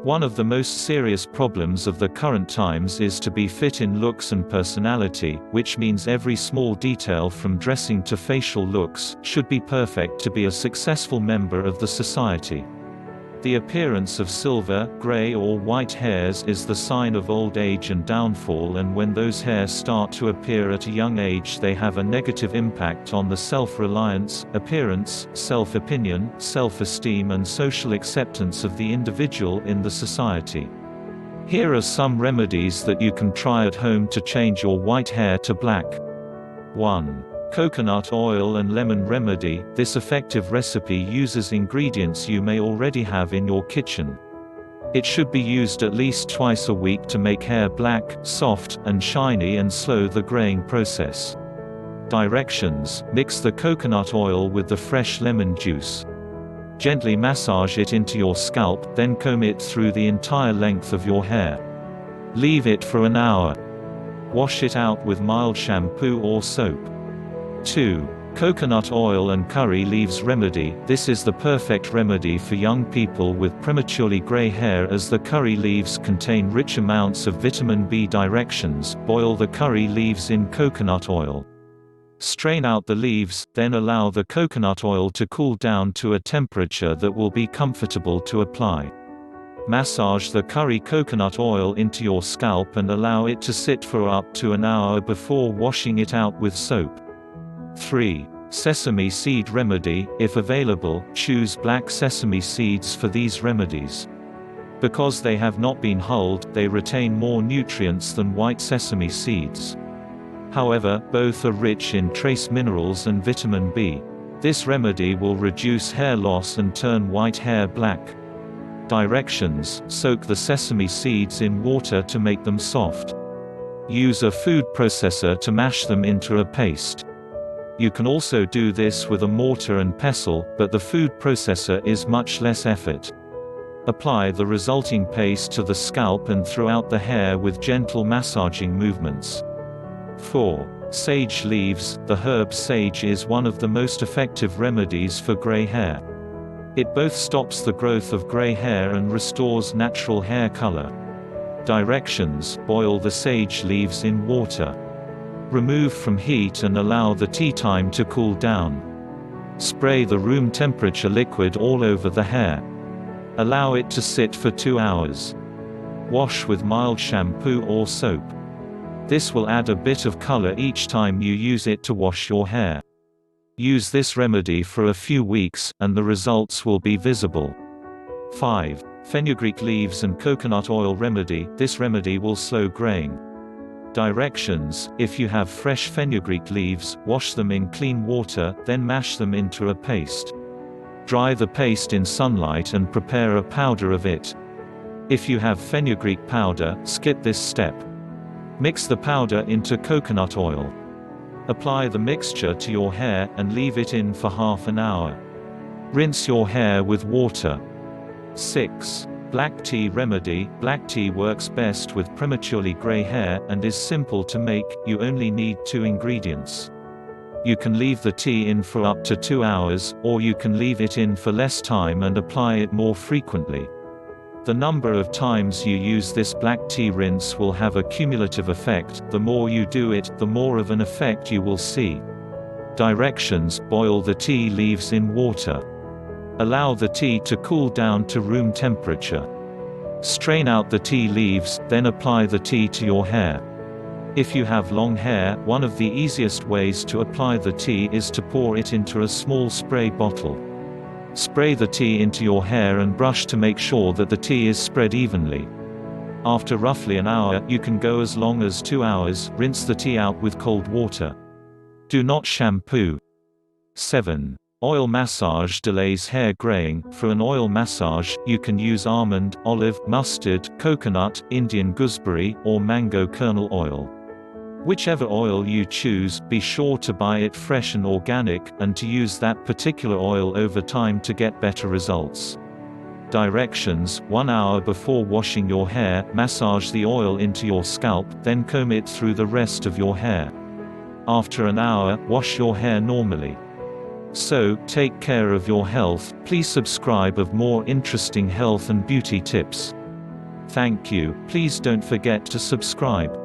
One of the most serious problems of the current times is to be fit in looks and personality, which means every small detail from dressing to facial looks should be perfect to be a successful member of the society. The appearance of silver, gray or white hairs is the sign of old age and downfall, and when those hairs start to appear at a young age they have a negative impact on the self-reliance, appearance, self-opinion, self-esteem and social acceptance of the individual in the society. Here are some remedies that you can try at home to change your white hair to black. 1. Coconut oil and lemon remedy. This effective recipe uses ingredients you may already have in your kitchen. It should be used at least twice a week to make hair black, soft, and shiny and slow the graying process. Directions: mix the coconut oil with the fresh lemon juice. Gently massage it into your scalp, then comb it through the entire length of your hair. Leave it for an hour. Wash it out with mild shampoo or soap. 2. Coconut oil and curry leaves remedy. This is the perfect remedy for young people with prematurely gray hair, as the curry leaves contain rich amounts of vitamin B. Directions: boil the curry leaves in coconut oil. Strain out the leaves, then allow the coconut oil to cool down to a temperature that will be comfortable to apply. Massage the curry coconut oil into your scalp and allow it to sit for up to an hour before washing it out with soap. 3. Sesame seed remedy. If available, choose black sesame seeds for these remedies. Because they have not been hulled, they retain more nutrients than white sesame seeds. However, both are rich in trace minerals and vitamin B. This remedy will reduce hair loss and turn white hair black. Directions: soak the sesame seeds in water to make them soft. Use a food processor to mash them into a paste. You can also do this with a mortar and pestle, but the food processor is much less effort. Apply the resulting paste to the scalp and throughout the hair with gentle massaging movements. 4. Sage leaves. The herb sage is one of the most effective remedies for gray hair. It both stops the growth of gray hair and restores natural hair color. Directions: boil the sage leaves in water. Remove from heat and allow the tea time to cool down. Spray the room temperature liquid all over the hair. Allow it to sit for 2 hours. Wash with mild shampoo or soap. This will add a bit of color each time you use it to wash your hair. Use this remedy for a few weeks, and the results will be visible. 5. Fenugreek leaves and coconut oil remedy. This remedy will slow graying. Directions: if you have fresh fenugreek leaves, wash them in clean water, then mash them into a paste. Dry the paste in sunlight and prepare a powder of it. If you have fenugreek powder, skip this step. Mix the powder into coconut oil. Apply the mixture to your hair, and leave it in for half an hour. Rinse your hair with water. 6. Black tea remedy. Black tea works best with prematurely gray hair, and is simple to make. You only need 2 ingredients. You can leave the tea in for up to 2 hours, or you can leave it in for less time and apply it more frequently. The number of times you use this black tea rinse will have a cumulative effect. The more you do it, the more of an effect you will see. Directions: boil the tea leaves in water. Allow the tea to cool down to room temperature. Strain out the tea leaves, then apply the tea to your hair. If you have long hair, one of the easiest ways to apply the tea is to pour it into a small spray bottle. Spray the tea into your hair and brush to make sure that the tea is spread evenly. After roughly an hour, you can go as long as 2 hours. Rinse the tea out with cold water. Do not shampoo. 7. Oil massage delays hair graying. For an oil massage, you can use almond, olive, mustard, coconut, Indian gooseberry, or mango kernel oil. Whichever oil you choose, be sure to buy it fresh and organic, and to use that particular oil over time to get better results. Directions: 1 hour before washing your hair, massage the oil into your scalp, then comb it through the rest of your hair. After an hour, wash your hair normally. So, take care of your health. Please subscribe of more interesting health and beauty tips. Thank you. Please don't forget to subscribe.